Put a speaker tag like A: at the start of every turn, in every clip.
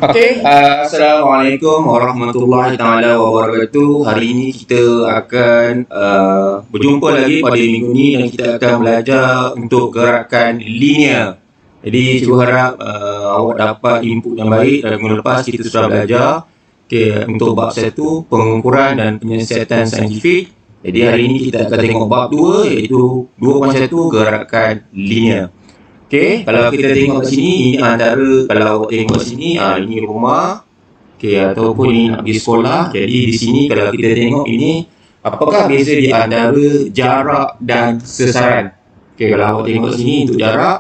A: Assalamualaikum warahmatullahi taala wabarakatuh. Hari ini kita akan berjumpa lagi pada minggu ini dan kita akan belajar untuk gerakan linear. Jadi cikgu harap awak dapat input yang baik dan minggu lepas kita sudah belajar untuk bab 1 pengukuran dan penyiasatan saintifik. Jadi hari ini kita akan tengok bab 2 iaitu 2.1 gerakan linear. Kalau kita tengok kat sini, ini antara, kalau awak tengok kat sini, ini rumah, ataupun ini nak pergi sekolah. Jadi di sini kalau kita tengok ini, apakah beza di antara jarak dan sesaran? Kalau awak tengok kat sini untuk jarak,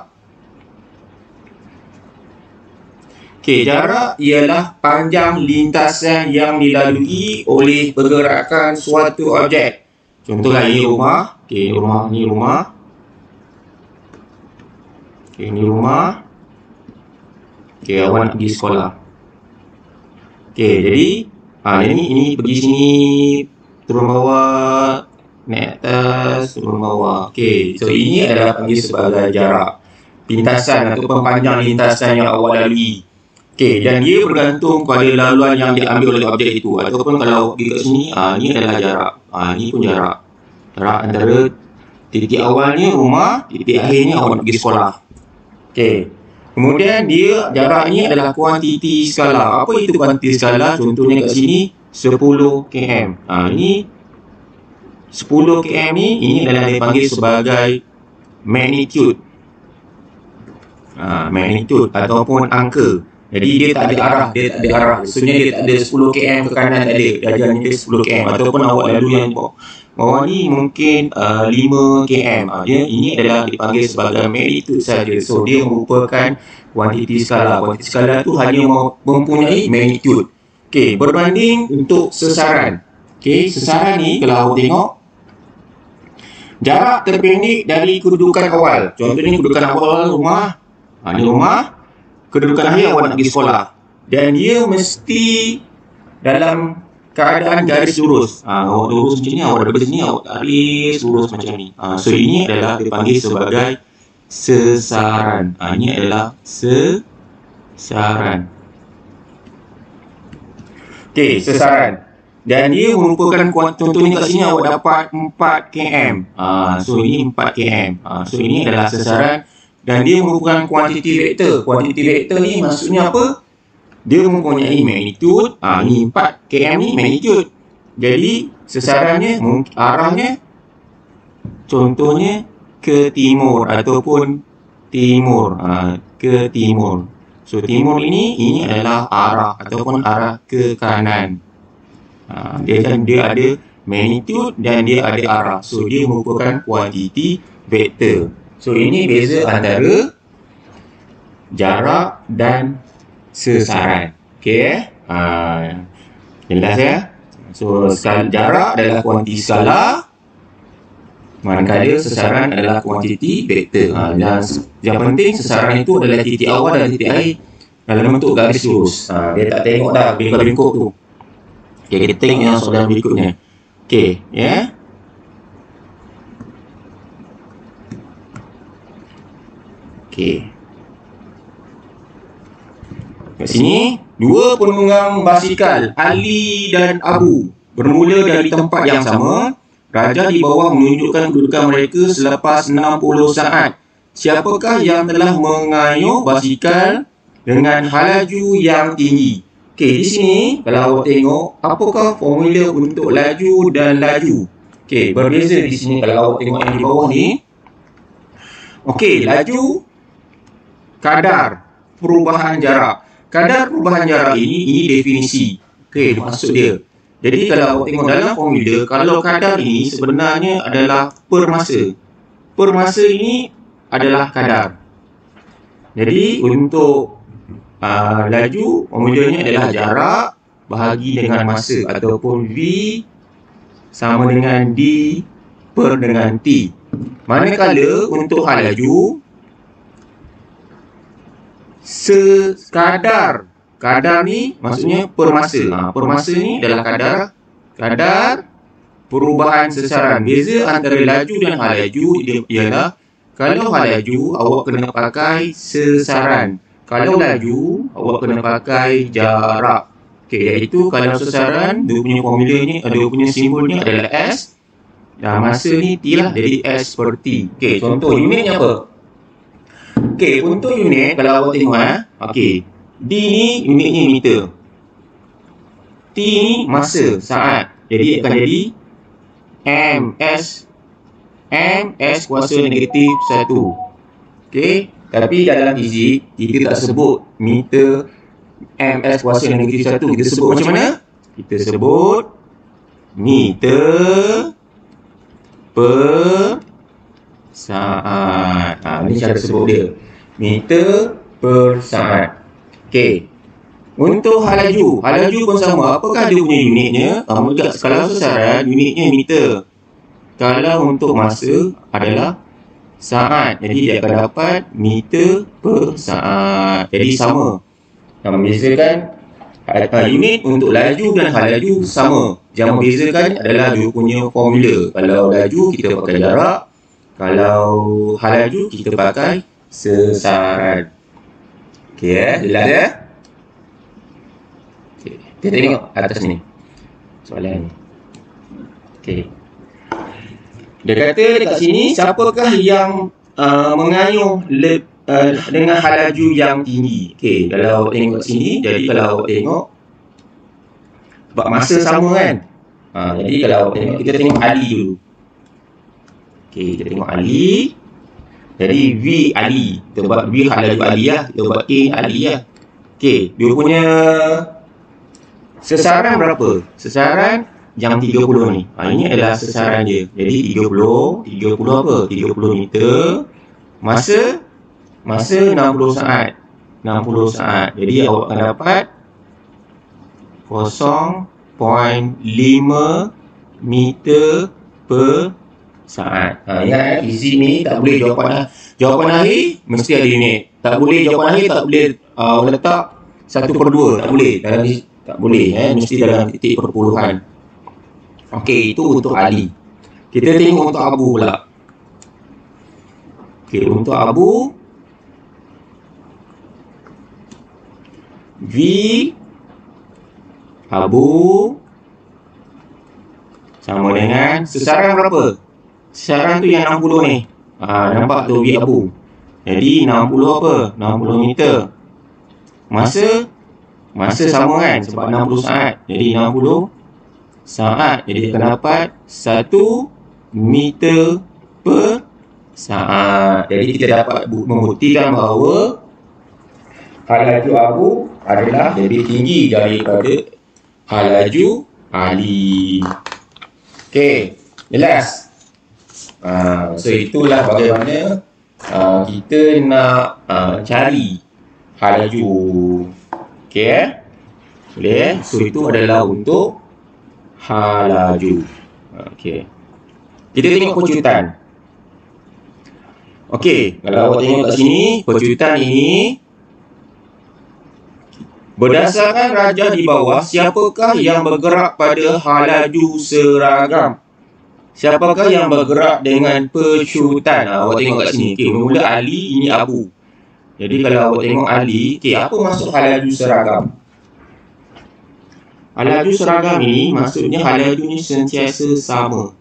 A: jarak ialah panjang lintasan yang dilalui oleh pergerakan suatu objek. Contohlah ini rumah, ini rumah. Ini rumah. Awak nak pergi sekolah. Jadi ini pergi sini, turun bawah, naik atas, turun bawah. So ini adalah panggil sebagai jarak lintasan ataupun panjang lintasan yang awak lalui. Dan dia bergantung pada laluan yang diambil oleh objek itu. Ataupun kalau pergi kat sini, ini adalah jarak. Ini pun jarak. Jarak antara titik awalnya rumah, titik akhirnya awak nak pergi sekolah. Kemudian dia jarak ni adalah kuantiti skala. Apa itu kuantiti skala? Contohnya kat sini 10 km. Ini 10 km ni, ini adalah dipanggil sebagai magnitude. Magnitude ataupun angka. Jadi dia tak ada arah, Maksudnya dia tak ada 10 km ke kanan, tak ada. Darjahnya dia 10 km. Ataupun awak lalu yang bawah ni mungkin 5 km. Ini adalah dipanggil sebagai magnitude saja. So dia merupakan kuantiti skala. Kuantiti skala tu hanya mempunyai magnitude. Berbanding untuk sesaran. Sesaran ni kalau awak tengok, jarak terpendek dari kedudukan awal. Contohnya kedudukan awal rumah. Ini rumah. Kedudukan akhir awak nak pergi sekolah. Dan dia mesti dalam keadaan garis lurus. Awak lurus macam ni, awak daripada sini, awak garis lurus macam ni. So ini adalah dipanggil sebagai sesaran. Ini adalah sesaran. Sesaran. Dan dia merupakan, contohnya kat sini awak dapat 4 km. So ini 4 km. So ini adalah sesaran. Dan dia merupakan kuantiti vektor. Kuantiti vektor ni maksudnya apa? Dia mempunyai magnitude. Ni 4 km ni magnitude. Jadi sesarannya, arahnya contohnya ke timur ataupun timur. Ke timur. So timur ini adalah arah ataupun arah ke kanan. Dia ada magnitude dan dia ada arah. So dia merupakan kuantiti vektor. So ini beza antara jarak dan sesaran. Jelas ya? So jarak adalah kuantiti skala, manakala sesaran adalah kuantiti vektor. Dan yang penting sesaran itu adalah titik awal dan titik akhir dalam bentuk garis lurus. Dia tak tengok dah bengkok-bengkok tu. Kita tengok yang soalan berikutnya. Kat sini, dua penunggang basikal, Ali dan Abu, bermula dari tempat yang sama. Raja di bawah menunjukkan kedudukan mereka selepas 60 saat. Siapakah yang telah mengayuh basikal dengan laju yang tinggi? Di sini, kalau awak tengok, apakah formula untuk laju dan laju? Berbeza di sini kalau awak tengok yang di bawah ni. Laju, kadar perubahan jarak. Kadar perubahan jarak ini definisi. Maksud dia. Jadi kalau awak tengok dalam formula, kalau kadar ini sebenarnya adalah per masa. Per masa ini adalah kadar. Jadi untuk laju, formulanya adalah jarak bahagi dengan masa ataupun V sama dengan D per dengan T. Manakala untuk hal laju, kadar ni maksudnya per masa. Per masa ni adalah kadar perubahan sesaran. Beza antara laju dan hal laju ialah kalau hal laju awak kena pakai sesaran. kalau laju, awak kena pakai jarak. Okey, iaitu kalau sesaran, dia punya formula ni, dia punya simbol ni adalah S. Dan masa ni T lah, jadi S per T. Okey, contoh unitnya apa? Okey, untuk unit, kalau awak tengok okey, D ni unitnya meter. T ni masa, saat. Jadi akan jadi MS kuasa negatif 1. Okey, tapi dalam fizik kita tak sebut meter MS kuasa negatif 1. Kita sebut macam mana? Kita sebut meter per saat. Ini cara sebut dia. Meter per saat. Okey. Untuk hal laju pun sama. Apakah dia punya unitnya? Kalau sesaran, unitnya meter. Kalau untuk masa adalah saat. Jadi dia akan dapat meter per saat. Jadi sama. Yang membezakan unit untuk laju dan hal laju sama. Yang membezakan adalah dia punya formula. Kalau laju kita pakai jarak. Kalau hal laju kita pakai sesaran. Okey, jelas ya? Okay. Kita tengok atas ni soalan ni. Okey. Dia kata dekat sini, siapakah yang mengayuh dengan hal laju yang tinggi? Okey, kalau awak tengok kat sini, jadi kalau awak tengok sebab masa sama kan. Jadi kalau awak tengok, kita tengok Ali dulu. Okey, kita tengok Ali. Jadi V Ali, kita buat V hal laju Ali lah, kita buat A Ali lah. Okey, dia punya sesaran berapa? Sesaran jam 30 ni. Ini adalah sesaran dia. Jadi 30 apa? 30 meter. Masa 60 saat. 60 saat. Jadi awak akan dapat 0.5 meter per saat. Ingat fizik ni tak boleh jawapan akhir mesti ada unit. Tak boleh jawapan akhir tak boleh letak 1/2. Tak boleh. Tak boleh. Mesti dalam titik perpuluhan. Okey, itu untuk Ali. Kita tengok untuk Abu pula. Okey, untuk Abu, V Abu sama dengan sesaran berapa? Sesaran tu yang 60 ni. Nampak tu V Abu. Jadi 60 apa? 60 meter. Masa sama kan? Sebab 60 saat. Jadi 60 saat. Jadi akan dapat 1 meter per saat. Jadi kita dapat membuktikan bahawa hal laju Abu adalah lebih tinggi daripada hal laju Ali. Okey, jelas? So itulah bagaimana kita nak cari hal laju. Okey, boleh? So itu adalah untuk hal laju. Okey. Kita tengok percutan. Okey, kalau awak tengok kat sini, percutan ini berdasarkan rajah di bawah, siapakah yang bergerak pada hal laju seragam? Siapakah yang bergerak dengan percutan? Awak tengok kat sini. Okey, mula Ali, ini Abu. Jadi kalau awak tengok Ali, okey, apa maksud hal laju seragam? Hal laju seragam ini maksudnya hal lajunya sentiasa sama.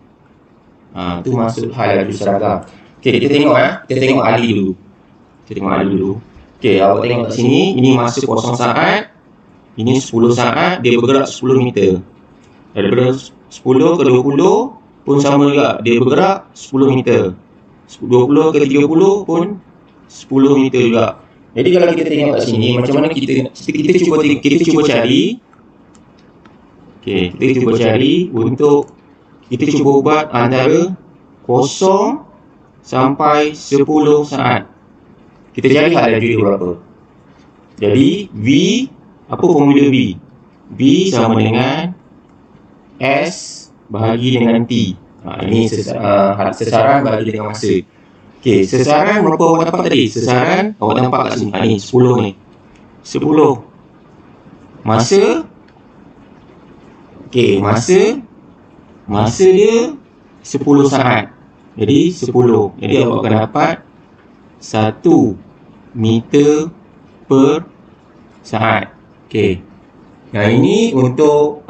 A: Itu maksud hal laju seragam. Okey, kita tengok Kita tengok Ali dulu. Okey, awak tengok kat sini, ini masa kosong saat. Ini 10 saat, dia bergerak 10 meter. Daripada 10 ke 20 pun sama juga, dia bergerak 10 meter. 20 ke 30 pun 10 meter juga. Jadi kalau kita tengok kat sini, macam mana kita cuba cari. Okey, kita cuba cari untuk kita cuba buat antara 0 sampai 10 saat. Kita cari hal laju dia berapa. Jadi V, apa formula V? V sama dengan S bahagi dengan T. Ini sesaran bahagi dengan masa. Okey, sesaran berapa awak dapat tadi? Sesaran awak nampak kat sini. Ni 10 ni. 10. Masa. Okey, masa dia 10 saat. Jadi 10. Jadi awak akan dapat 1 meter per saat. Okey. Yang ini untuk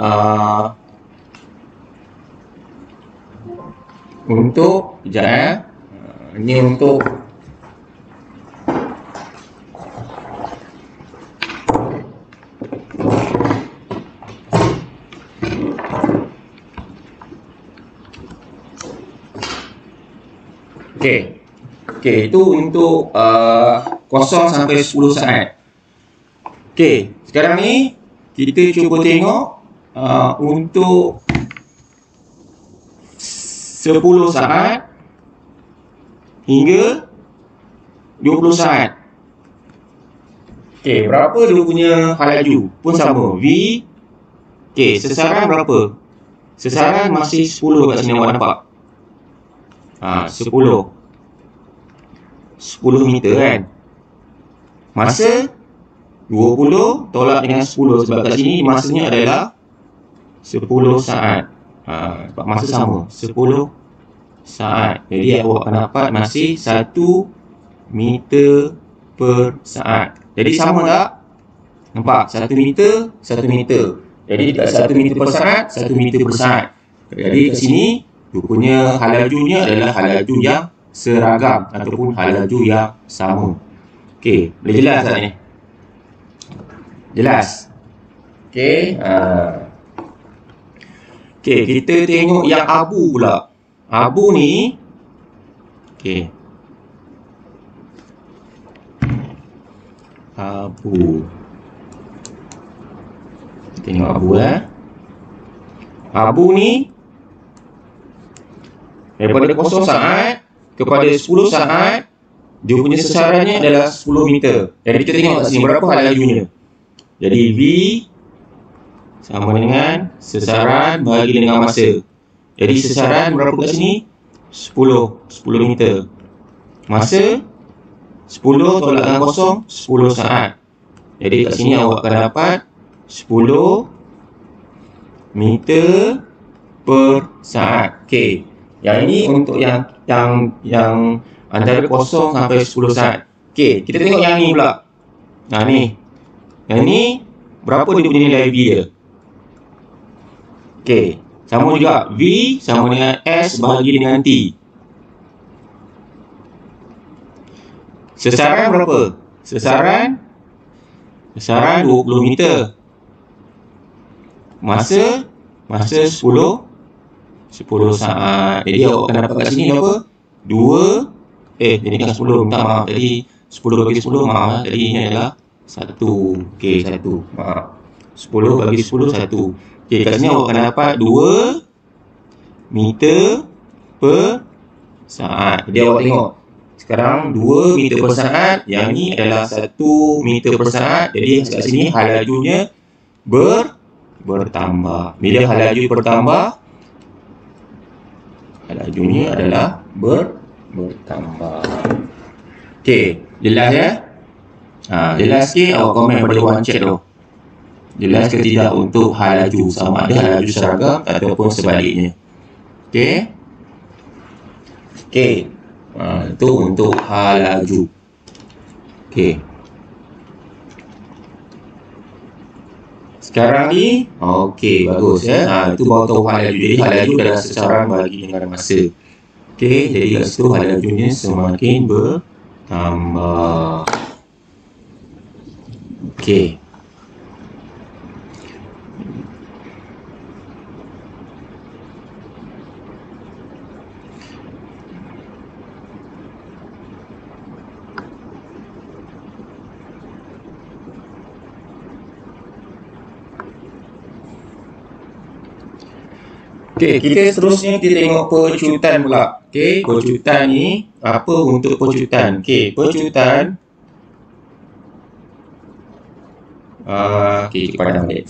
A: sekejap ya. Ini untuk Okey, itu untuk 0 sampai 10 saat. Okey, sekarang ni kita cuba tengok untuk 10 saat hingga 20 saat. Okey, berapa dia punya halaju? Pun sama. V. Okey, sesaran berapa? Sesaran masih 10 kat sini, awak nampak? 10 meter kan. Masa 20 tolak dengan 10, sebab kat sini masanya adalah 10 saat. Sebab masa sama, 10 saat. Jadi awak akan dapat masih 1 meter per saat. Jadi sama tak? Nampak? 1 meter, 1 meter. Jadi dekat 1 meter per saat, 1 meter per saat. Jadi kat sini rupanya halajunya adalah halaju yang seragam ataupun halaju yang sama. Okey, boleh jelas tak ni? Jelas? Okey, okey, kita tengok yang abu pula. Abu ni, okey, abu. Kita tengok abu Abu ni daripada 0 saat kepada 10 saat, dia punya sesarannya adalah 10 meter. Jadi kita tengok kat sini berapa halajunya. Jadi V sama dengan sesaran bagi dengan masa. Jadi sesaran berapa kat sini? 10 meter. Masa 10 tolak dengan 0, 10 saat. Jadi kat sini awak akan dapat 10 meter per saat. Okey. Yang ini untuk yang antara 0 sampai 10 saat. Okey, kita tengok yang ni pula. Ni. Yang ni berapa dia punya nilai V dia? Okey, sama juga. V sama dengan S bagi dengan T. Sesaran berapa? Sesaran 20 meter. Masa 10 saat. Jadi awak akan dapat kat sini apa? 2 jadi kan 10, minta maaf. Jadi 10 bagi 10, maaf. Jadi ini adalah 1. Okey, 1. Maaf. 10 bagi 10, 1. Okey, kat sini awak akan dapat 2 meter per saat. Jadi awak tengok. Sekarang 2 meter per saat. Yang ni adalah 1 meter per saat. Jadi kat sini halajunya bertambah. Bila halaju bertambah, halajunya adalah bertambah. Okey, jelas ya? Jelas ke? Awak komen pada one chat tu. Jelas ke tidak untuk halaju, sama ada halaju seragam ataupun sebaliknya. Okey? Okey. Itu untuk halaju. Okey. Sekarang ni, okey, bagus ya. Itu baru tahu halaju. Jadi halaju adalah sesaran bagi dengan masa. Okey, jadi kat situ halajunya semakin bertambah. Okey. Okey, kita seterusnya kita tengok percutan pula. Okey, percutan ni apa untuk percutan? Okey, percutan okey, padam balik.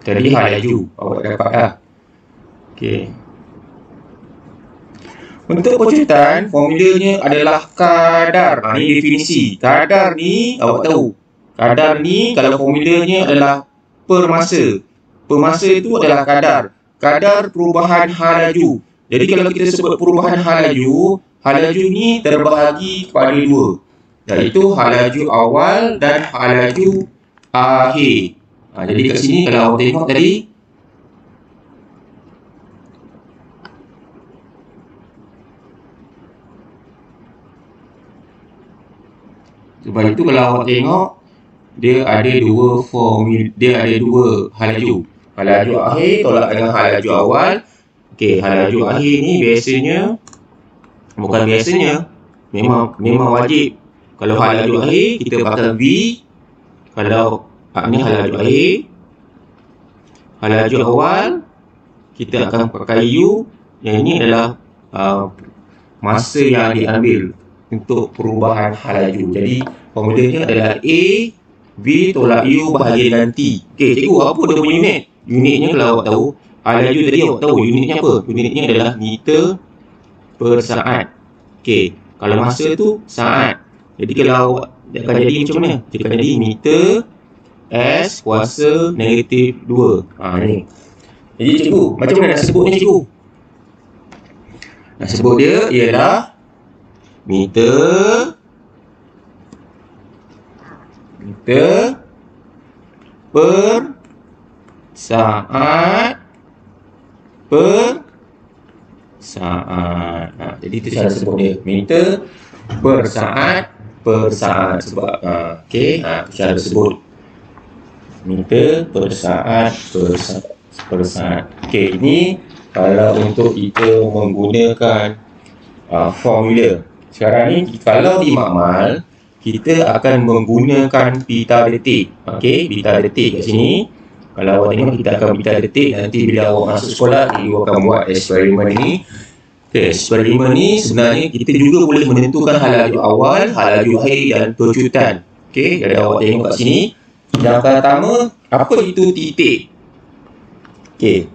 A: Tadi halaju awak dapat dah. Okey. Untuk percutan, formulanya adalah kadar. Ini definisi. Kadar ni awak tahu. Kadar ni kalau formulanya adalah per masa. Per masa itu adalah kadar perubahan halaju. Jadi kalau kita sebut perubahan halaju, halaju ni terbahagi kepada dua, iaitu halaju awal dan halaju akhir. Jadi kat sini kalau awak tengok tadi, sebab itu kalau awak tengok dia ada dua halaju. Halaju akhir tolak dengan halaju awal. Okey, halaju akhir ni biasanya, bukan biasanya, memang wajib. Kalau halaju akhir kita pakai V. Kalau ni halaju akhir, halaju awal kita akan pakai U. Yang ini adalah masa yang diambil untuk perubahan halaju. Jadi formulanya adalah A V tolak U bahagi dengan T. Okey, cikgu, apa dia punya unit? Unitnya kalau awak tahu, halaju tadi awak tahu unitnya apa? Unitnya adalah meter per saat. Okey, kalau masa tu saat. Jadi kalau awak akan jadi macam mana? Dia akan jadi meter S kuasa negatif 2. Ni. Jadi cikgu, macam mana nak sebut ni cikgu? Nak sebut dia ialah meter per saat jadi itu cara sebut dia, meter per saat sebab okey, itu cara sebut meter per saat. Okey, ini kalau untuk kita menggunakan formula. Sekarang ni kalau di makmal kita akan menggunakan pita detik. Okey, pita detik kat sini. Kalau awak tengok kita akan pita detik, nanti bila awak masuk sekolah kita akan buat eksperimen ini. Okey, eksperimen ni sebenarnya kita juga boleh menentukan halaju awal, halaju akhir dan percutan. Okey, jadi awak tengok kat sini. Yang pertama, apa itu titik? Okey.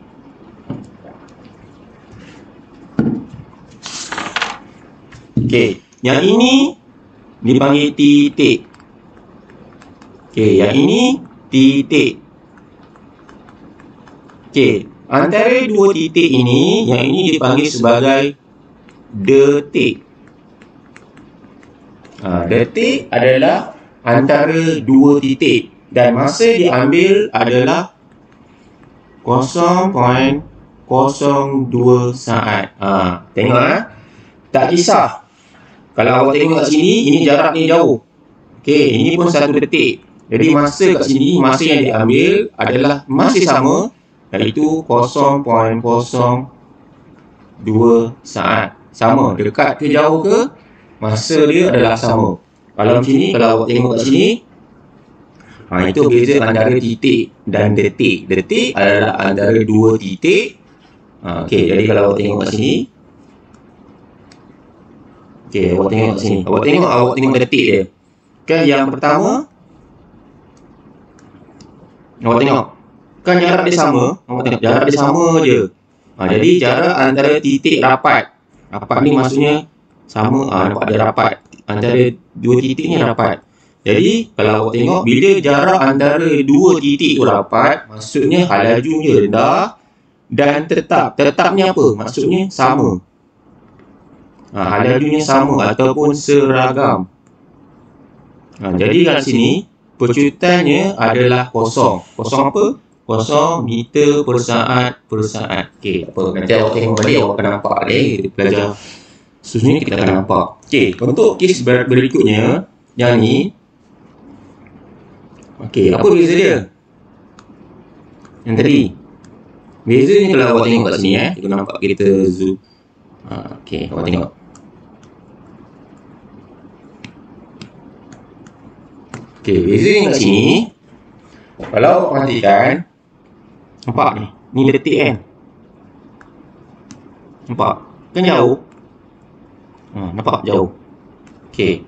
A: Okey, yang ini dipanggil titik. Okey, yang ini titik. Okey, antara dua titik ini, yang ini dipanggil sebagai detik. Detik adalah antara dua titik dan masa diambil adalah 0.02 saat. Tengok tak kisah. Kalau awak tengok kat sini, ini jarak ni jauh. Okey, ini pun 1 detik. Jadi masa kat sini, masa yang diambil adalah masih sama, iaitu 0.02 saat. Sama, dekat ke jauh ke, masa dia adalah sama. Kalau macam ni, kalau awak tengok kat sini, itu beza antara titik dan detik. Detik adalah antara dua titik. Okey, jadi kalau awak tengok kat sini, okey, awak tengok kat sini. Awak tengok detik dia. Kan yang pertama, awak tengok. Kan jarak dia sama. Awak tengok jarak dia sama je. Jadi jarak antara titik rapat. Rapat ni maksudnya sama. Nampak dia rapat. Antara dua titik ni rapat. Jadi kalau awak tengok, bila jarak antara dua titik tu rapat, maksudnya halajunya rendah dan tetap. Tetapnya apa? Maksudnya sama. Halajunya sama ataupun seragam. Jadi kat sini percutannya adalah kosong. Kosong apa? Kosong meter per saat. Okey, apa? Nanti awak tengok balik, awak akan nampak kita belajar seterusnya kita akan nampak. Okey, untuk kes berikutnya, yang ni. Okey, apa beza dia? Yang tadi. Bezanya kalau awak tengok kat sini, kita nampak kita zoom. Okey, awak tengok. Okey, bezanya kat sini. Kalau awak perhatikan, nampak ni. Ni detik kan? Nampak? Kan jauh? Nampak jauh. Okey.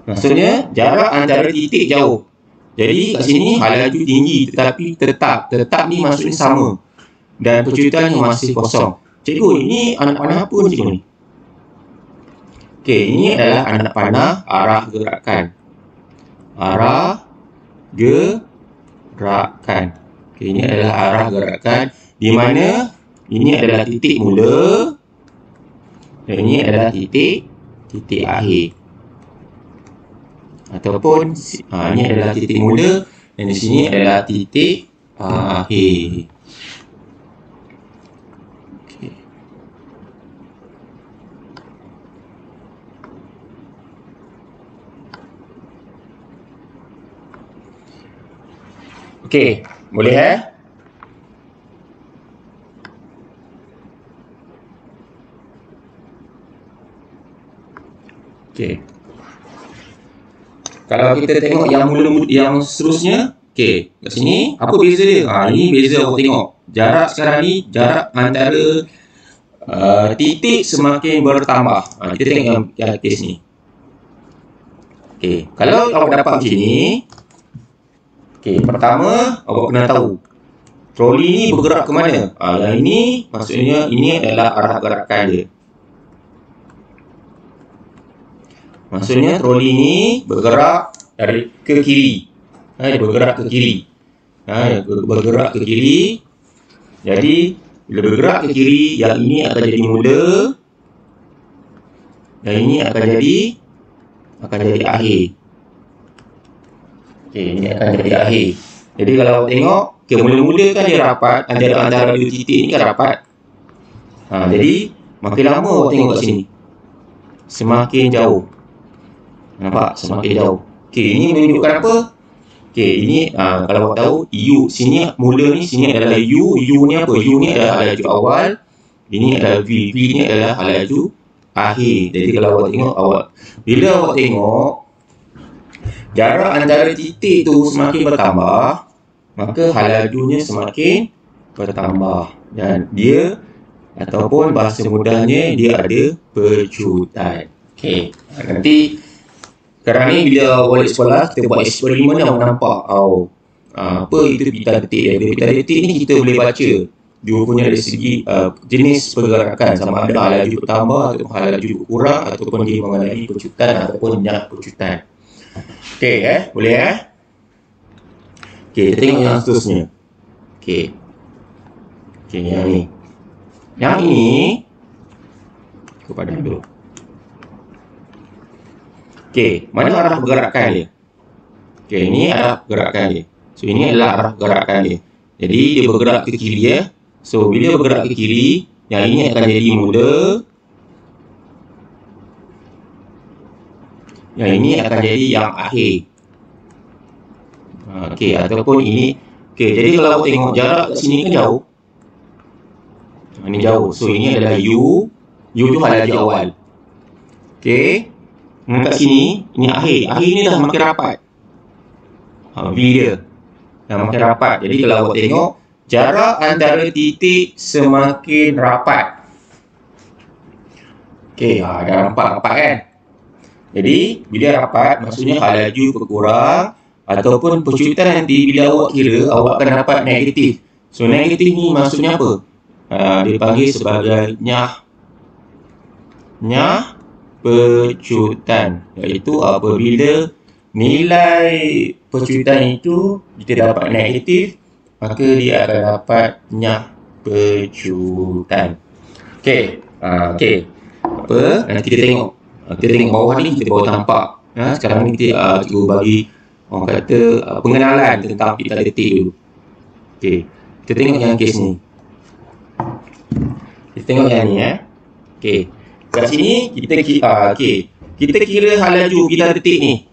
A: Maksudnya jarak antara titik jauh. Jadi kat sini halaju tinggi tetapi tetap. Tetap ni maksudnya sama. Dan percutannya masih kosong. Cikgu, ini anak panah apa cikgu ni? Okey, ini adalah anak panah arah gerakan. Arah gerakan. Okey, ini adalah arah gerakan di mana ini adalah titik mula dan ini adalah titik titik akhir. Ataupun ini adalah titik mula dan di sini adalah titik akhir. Okey, boleh Okey. Kalau kita tengok yang mula-mula yang seterusnya, okey, kat sini apa beza dia? Ini beza awak tengok. Jarak sekarang ni jarak antara titik semakin bertambah. Kita tengok yang kes ni. Okey, kalau awak dapat macam ni, okey, pertama awak kena tahu troli ni bergerak ke mana. Yang ini maksudnya ini adalah arah gerakan dia. Maksudnya troli ni bergerak dari ke kiri. Dia bergerak ke kiri. Bergerak ke kiri. Jadi bila bergerak ke kiri, yang ini akan jadi mula, yang ini akan jadi akhir. Okey, ini akan jadi akhir. Jadi kalau tengok, mula-mula kan dia rapat, antara dua titik ni kan rapat. Jadi makin lama awak tengok kat sini, semakin jauh. Nampak? Semakin jauh. Okey, ini menunjukkan apa? Okey, ini kalau awak tahu U sini mula ni, sini adalah U. U ni apa? U ni adalah halaju awal. Ini adalah V. V ni adalah halaju akhir. Jadi kalau awak tengok, bila awak tengok jarak antara titik tu semakin bertambah, maka halajunya semakin bertambah. Dan dia ataupun bahasa mudahnya dia ada pecutan. Okey, nanti sekarang ni bila balik sekolah, kita buat eksperimen yang nampak apa itu pita detik dia. Pita detik ni kita boleh baca dia punya dari segi jenis pergerakan, sama ada halaju bertambah atau halaju berkurang, ataupun dia mengalami pecutan ataupun nyak pecutan. Okey, boleh Okey, kita tengok yang seterusnya. Okey, yang ni. Yang ini kepada dulu. Okey, mana arah pergerakan dia? Okey, ini arah pergerakan dia. So, ini adalah arah pergerakan dia. Jadi, dia bergerak ke kiri ya. So, bila bergerak ke kiri, yang ini akan jadi mula. Yang ini akan jadi yang akhir. Okey, ataupun ini. Okey, jadi kalau awak tengok jarak kat sini kan jauh. Ini jauh. So, ini adalah U. U tu halaju awal. Okey. Kat sini, ini akhir. Akhir ni dah makin rapat. V dia dah makin rapat. Jadi kalau awak tengok, jarak antara titik semakin rapat. Okey, dah rapat kan? Jadi, bila rapat, maksudnya halaju berkurang. Ataupun pecutan nanti, bila awak kira, awak akan dapat negatif. So, negatif ni maksudnya apa? Dipanggil sebagai nyah pecutan, iaitu apabila nilai pecutan itu kita dapat negatif, maka dia akan dapat nyah pecutan. Okey, nanti kita tengok bawah ni, kita baru nampak. Sekarang ni kita cuba bagi orang kata pengenalan tentang pita detik dulu. Okey, kita tengok yang kes ni. Kita tengok yang ni Okey. Kat sini kita kira halaju pita detik ni.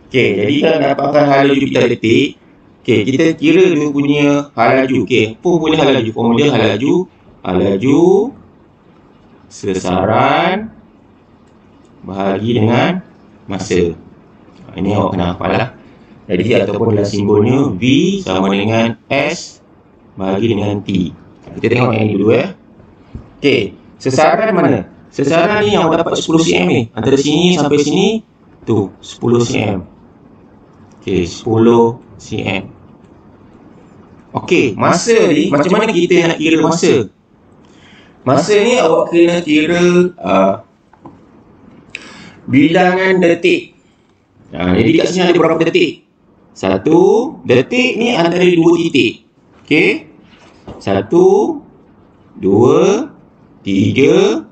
A: Okey, jadi kalau dapatkan halaju pita detik, okey, kita kira dia punya halaju. Okey, apa punya halaju? Formula halaju sesaran bahagi dengan masa. Ini awak kena hafal lah. Jadi ataupun dalam simbolnya V sama dengan S bahagi dengan T. Kita tengok yang ini dulu Okey. Sesaran mana? Sesaran ni yang awak dapat 10 cm ni. Antara sini sampai sini tu 10 cm. Okey, 10 cm. Okey, masa ni macam mana kita nak kira masa? Masa ni awak kena kira bilangan detik. Jadi kat sini ada berapa detik? 1 detik ni antara 2 titik. Okey. 1 2 3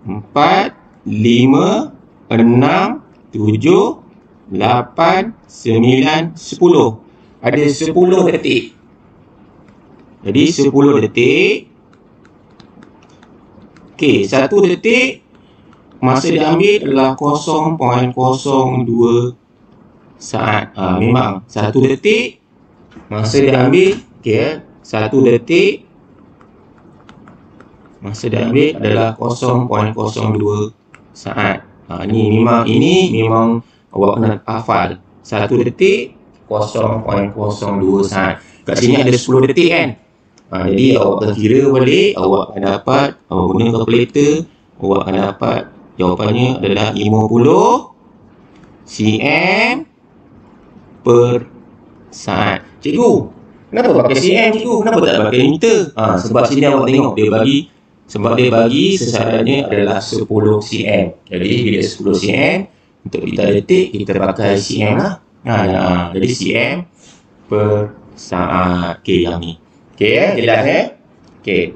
A: 4 5, 6, 7, 8, 9, 10. Ada 10 detik. Jadi 10 detik. Okey, 1 detik masa diambil adalah 0.02 saat. Memang 1 detik masa diambil, okey, 1 detik masa diambil adalah 0.02 saat. Ini memang awak kena hafal. 1 detik 0.02 saat. Kat sini ada 10 detik kan. Jadi awak akan kira balik, awak akan dapat, awak guna kalkulator, awak akan dapat jawapannya adalah 50 cm per saat. Cikgu, kenapa pakai cm cikgu? Kenapa tak pakai meter? Sebab sini awak tengok dia bagi sesarannya adalah 10 cm. Jadi bila 10 cm untuk kita detik kita pakai cm lah. Jadi cm per saat. Okey, yang ni. Okey, jelas Okey.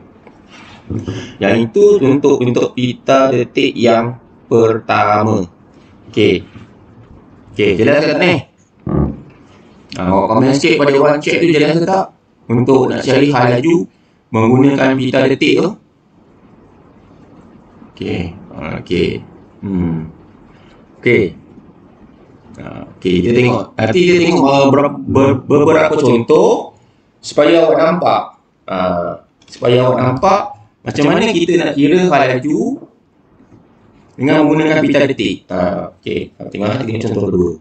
A: Yang itu untuk pita detik yang pertama. Okey, jelas tak ni? Awak komen sikit pada one check tu, jelas ke tak? Untuk nak cari hal laju menggunakan pita detik tu. Okey, kita tengok. Nanti kita tengok beberapa contoh supaya awak nampak macam mana kita nak kira hal laju dengan menggunakan pita detik. Okey, tengok contoh kedua.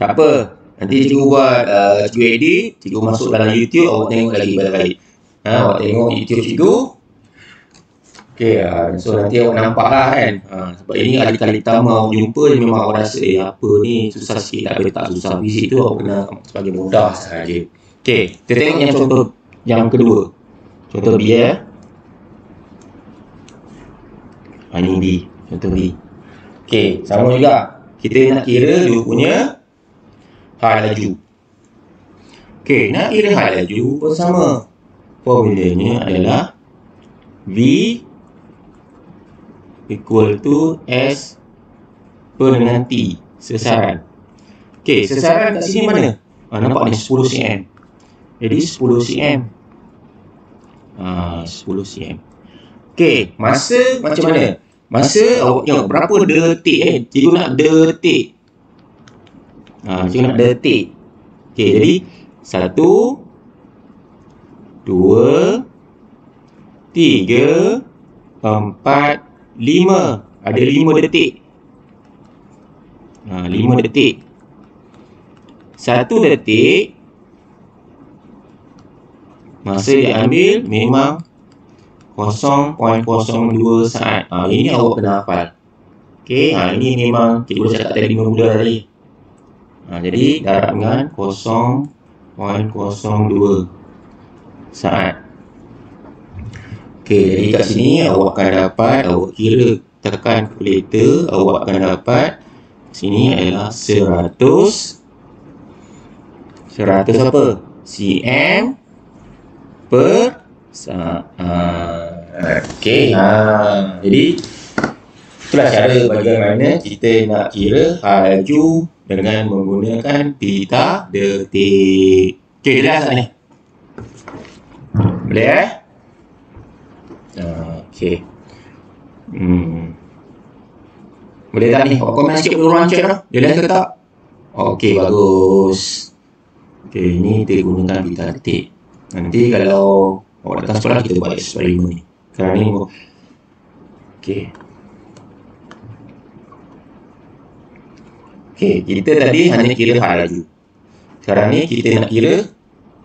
A: Tak apa, nanti cikgu buat cikgu edit, cikgu masuk dalam YouTube, awak tengok lagi baik-baik. Awak tengok YouTube cikgu. Okey, so nanti awak nampak lah kan. Sebab ini kali pertama awak jumpa, memang awak rasa apa ni susah sikit. Tak susah, fizik tu awak kena sebagai mudah sahaja. Okey, kita tengok yang contoh yang kedua. Contoh B ini B, contoh B. Okey, sama juga. Kita nak kira dia punya hal laju. Okey, nak kira hal laju pun sama. Formulanya adalah V equal to S per dengan T, sesaran. Okey, sesaran kat sini mana? Nampak ni 10 cm. Jadi 10 cm. 10 cm. Okey, masa macam mana? Masa awak tengok berapa detik cikgu nak detik. Cikgu nak detik. Okey, jadi 1 2 3 4 5. Ada 5 detik. 5 detik. 1 detik masa diambil memang 0.02 saat. Ini awak kena hafal. Okey, ini memang cikgu cakap tadi 5 muda tadi. Jadi darab dengan 0.02 saat. Okey, jadi kat sini awak akan dapat, awak kira tekan kalkulator, awak akan dapat sini adalah 100 apa? cm per saat. Okey, jadi itulah cara bagaimana kita nak kira hal laju dengan menggunakan pita detik. Okey, jelas tak ni? Boleh okey. Boleh tak ni? Awak komen sikit dulu cek lah. Jelas ke tak? Okey, bagus. Okey, ini kita gunakan pita detik. Nanti kalau awak datang sekolah kita buat eksperimen ni. Sekarang ni okey. Okey, kita tadi hanya kira hal laju. Sekarang ni kita nak kira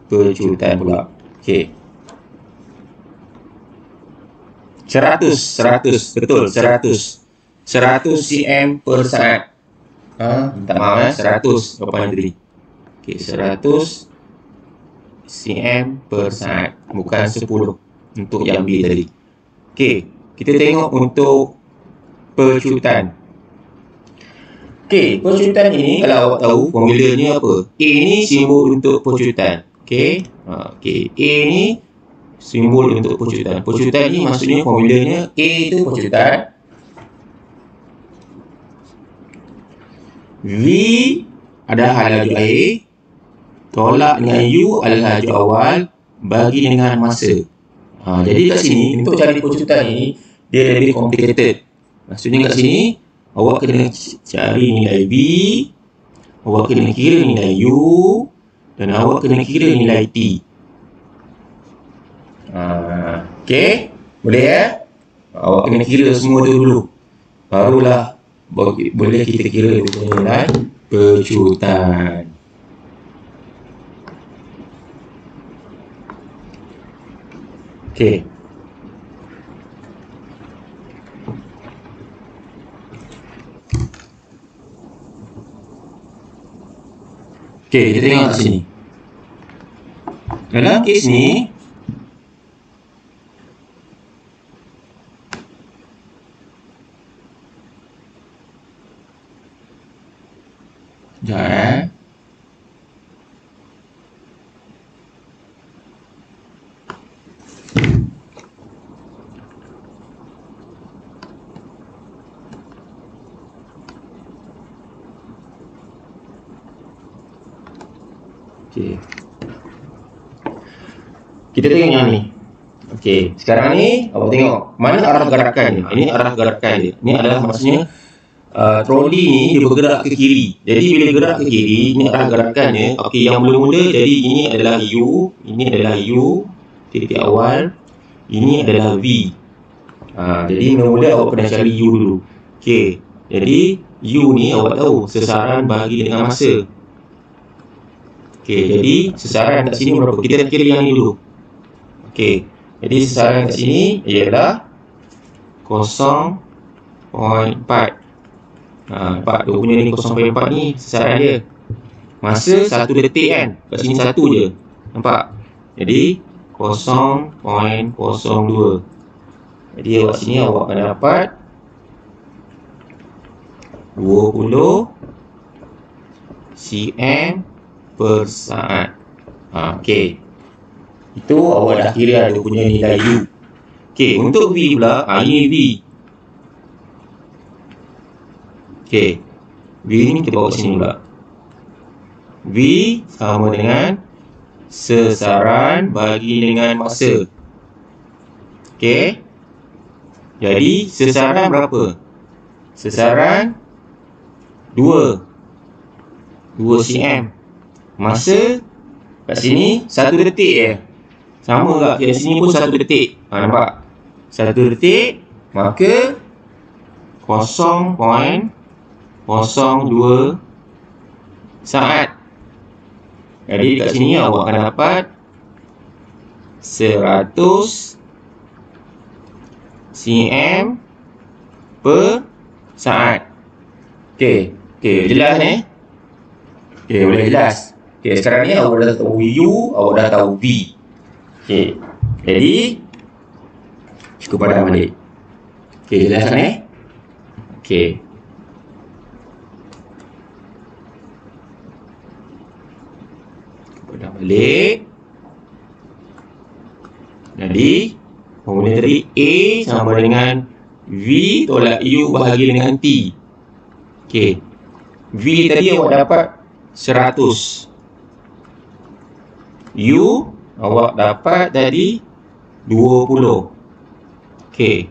A: percutan pula. Okey. 100, betul, 100 cm per saat. Minta maaf 100 jawapan tadi. Okey, 100 cm per saat, bukan 10 untuk yang B tadi. Okey, kita tengok untuk percutan. Okey, percutan ini kalau awak tahu formulanya apa? A ni simbol untuk percutan. Okey. A ni simbol untuk pecutan. Pecutan ni maksudnya formulanya A itu pecutan, V adalah laju air, tolak dengan U adalah laju awal, bagi dengan masa. Jadi kat sini untuk cari pecutan ni dia lebih complicated. Maksudnya kat sini awak kena cari nilai V, awak kena kira nilai U, dan awak kena kira nilai T. Okey, boleh ya? Awak kena kira semua tu dulu, barulah boleh kita kira nilai pecutan. Okey. Okey, kita tengok kat sini. Dalam kes ni, sekejap Okey. Kita tengok yang ni. Okey, sekarang ni awak tengok mana arah gerakan dia. Ini arah gerakan dia. Ini adalah maksudnya troli ni dia bergerak ke kiri. Jadi bila gerak ke kiri, ini arah gerakannya. Okey, yang mula-mula jadi ini adalah U, ini adalah U titik awal, ini adalah V. Jadi mula-mula awak kena cari U dulu. Okey, jadi U ni awak tahu sesaran bahagi dengan masa. Okey, jadi sesaran kat sini berapa? Kita nak kira yang ni dulu. Okey, jadi sesaran kat sini ialah 0.4. 4 tu punya ni 0.4 ni sesaran dia. Masa 1 detik kan? Kat sini 1 je. Nampak? Jadi 0.02. Jadi awak sini awak akan dapat 20 cm per saat. Okey. Itu awak dah kira ada punya nilai U. Okey, untuk V pula, ini V. Okey. V ni kita bawa sini pula. V sama dengan sesaran bagi dengan masa. Okey. Jadi sesaran berapa? Sesaran 2 cm. Masa kat sini 1 detik je. Sama tak? Kat sini pun 1 detik. Nampak? 1 detik, maka 0.02 saat. Jadi kat sini awak akan dapat 100 cm per saat. Okey, jelas ni? Okey, boleh jelas. Okey, sekarang ni awak dah tahu U, awak dah tahu V. Okey, jadi cukup padam balik. Okey, jelas ni? Okey. Padam balik. Jadi formula tadi A sama dengan V tolak U bahagi dengan T. Okey. V tadi awak dapat 100. U awak dapat tadi 20. Okey.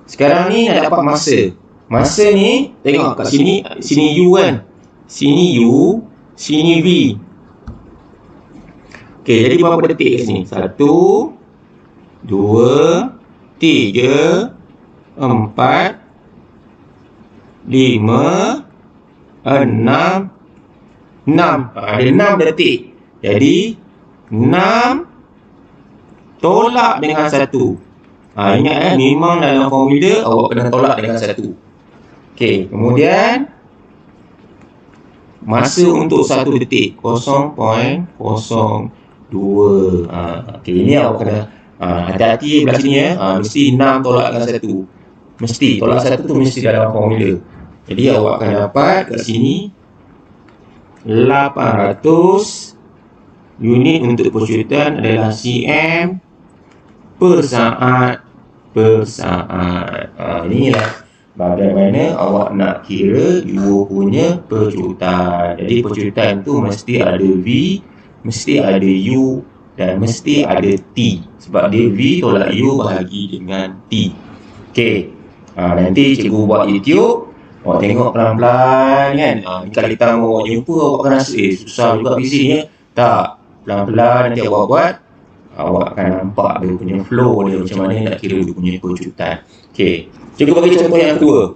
A: Sekarang ni nak dapat masa. Masa ni tengok kat sini U kan. Sini U, sini V. Okey, jadi berapa detik kat sini? 1 2 3 4 5 6. Ada 6 detik. Jadi 6 tolak dengan 1. Ingat memang dalam formula awak kena tolak dengan 1. Okey, kemudian masa untuk 1 detik 0.02. Okey, ini awak kena hati-hati belah sini ya. Mesti 6 tolak dengan 1. Mesti tolak 1 tu mesti dalam formula. Jadi awak akan dapat kat sini 800 unit untuk pecutan adalah cm per saat. Inilah bagaimana awak nak kira U punya percutan. Jadi percutan tu mesti ada V, mesti ada U dan mesti ada T. Sebab dia V tolak U bahagi dengan T. Okey. Nanti cikgu buat YouTube, awak tengok pelan-pelan kan. Kalau kita mau jumpa, awak akan rasa susah juga bising ya. Tak, pelan-pelan nanti awak buat, awak akan nampak dia punya flow dia macam mana nak kira dia punya percutan. Okey, cikgu bagi contoh yang kedua.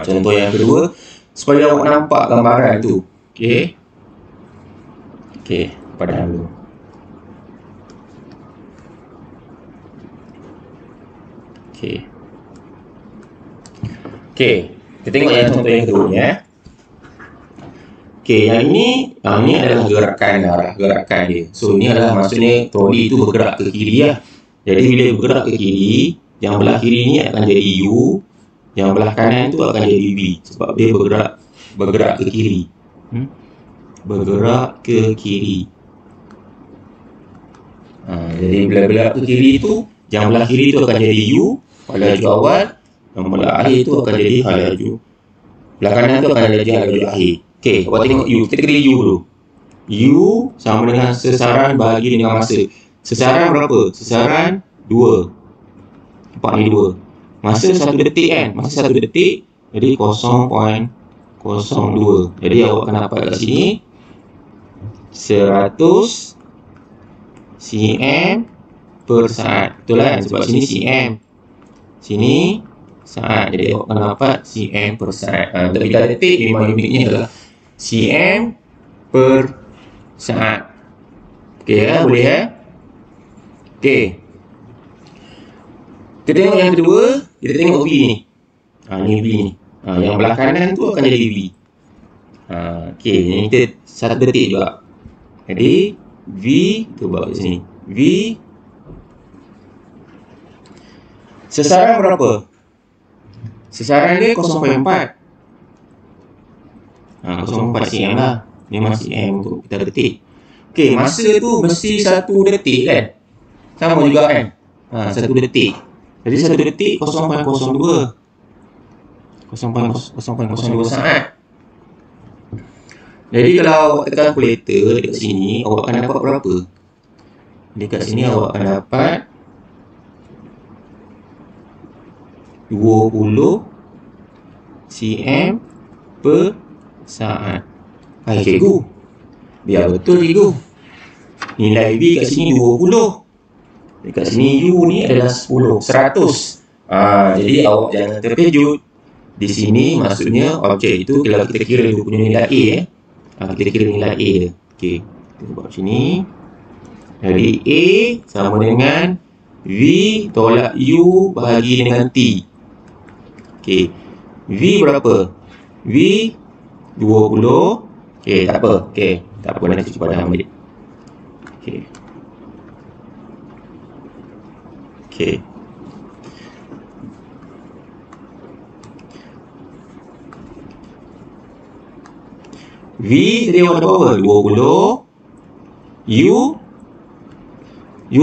A: Contoh yang kedua supaya awak nampak gambaran tu. Okey. Padahal dulu. Okey, kita tengok yang contoh yang kedua ni ya. Okey, yang ini adalah gerakan dia. So ini adalah maksudnya troli itu bergerak ke kiri ya. Jadi bila bergerak ke kiri, yang belah kiri ni akan jadi U, yang belah kanan tu akan jadi V sebab dia bergerak ke kiri. Bergerak ke kiri. Jadi bila bergerak ke kiri tu, yang belah kiri tu akan jadi U pada laju awal, yang belah akhir tu akan jadi laju. Belah kanan tu akan jadi laju akhir. Okey, awak tengok U. Kita kira U dulu. U sama dengan sesaran bahagi dengan masa. Sesaran berapa? Sesaran 2. Nampak ni 2. Masa 1 detik kan? Masa 1 detik, jadi 0.02. Jadi awak akan dapat kat sini 100 cm per saat. Betul kan? Sebab sini cm. Sini saat. Jadi awak akan dapat cm per saat. Untuk bidang detik, memang unitnya adalah cm per saat. Okey ya, boleh ya? Okey. Kita tengok yang kedua, kita tengok V ni. Ni V ni. Yang belah kanan tu akan jadi V. Okey, ni kita 1 detik juga. Jadi V tu buat kat sini. V sesaran berapa? Sesaran dia 0.4. 0.4 cm lah. 5 cm untuk kita detik. Okey, masa tu mesti 1 detik kan? Sama juga kan? 1 detik. Jadi 1 detik 0.02. 0.02 saat. Jadi kalau awak tekan kalkulator dekat sini, awak akan dapat berapa? Dekat sini awak akan dapat 20 cm per saat. Hai cikgu, biar betul cikgu. Nilai V kat sini 20. Dekat sini U ni adalah 10, 100. Jadi awak jangan terkejut. Di sini maksudnya objek itu kalau kita kira dia punya nilai A kita kira nilai A dia. Okey, kita buat sini. Jadi A sama dengan V tolak U bahagi dengan T. Okey. V berapa? V 20. Okey, tak apa. Okey, tak apa, nanti cuba dah ambil. Okey. Okey. V tadi awak dapat apa? 20. U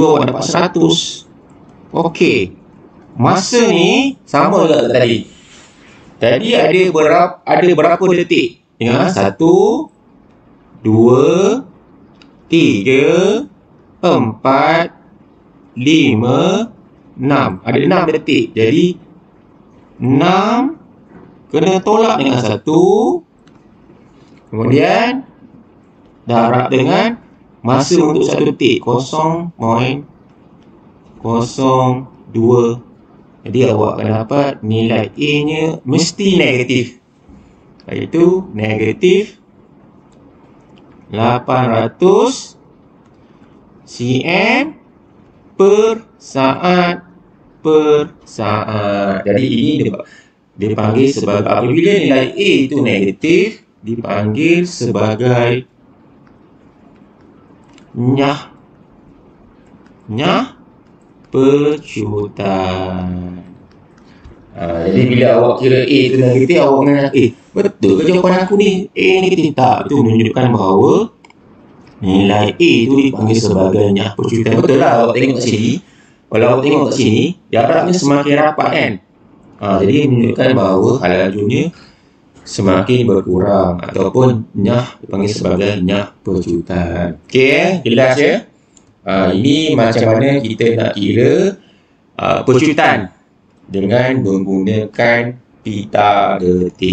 A: awak dapat 100. Okey. Masa ni sama juga tadi. Tadi ada berapa detik? Ingat 1, 2, 3, 4, 5, 6. Ada 6 detik. Jadi 6 kena tolak dengan 1. Kemudian darab dengan masa untuk 1 detik 0.02. Jadi awak akan dapat nilai A-nya mesti negatif, iaitu negatif 800 cm per saat Jadi ini dipanggil sebagai, apabila nilai A itu negatif, dipanggil sebagai nyah percutan. Jadi bila awak kira A itu negatif, awak kena betul ke jawapan aku ni A negatif? Tak, itu menunjukkan bahawa nilai A itu dipanggil sebagai nyah percutan. Betul lah, awak tengok kat sini Kalau awak tengok kat sini, jaraknya semakin rapat kan. Jadi menunjukkan bahawa hal lajunya semakin berkurang ataupun nyah dipanggil sebagai nyah percutan. Okey, jelas ya? Ini macam mana kita nak kira percutan dengan menggunakan pita detik.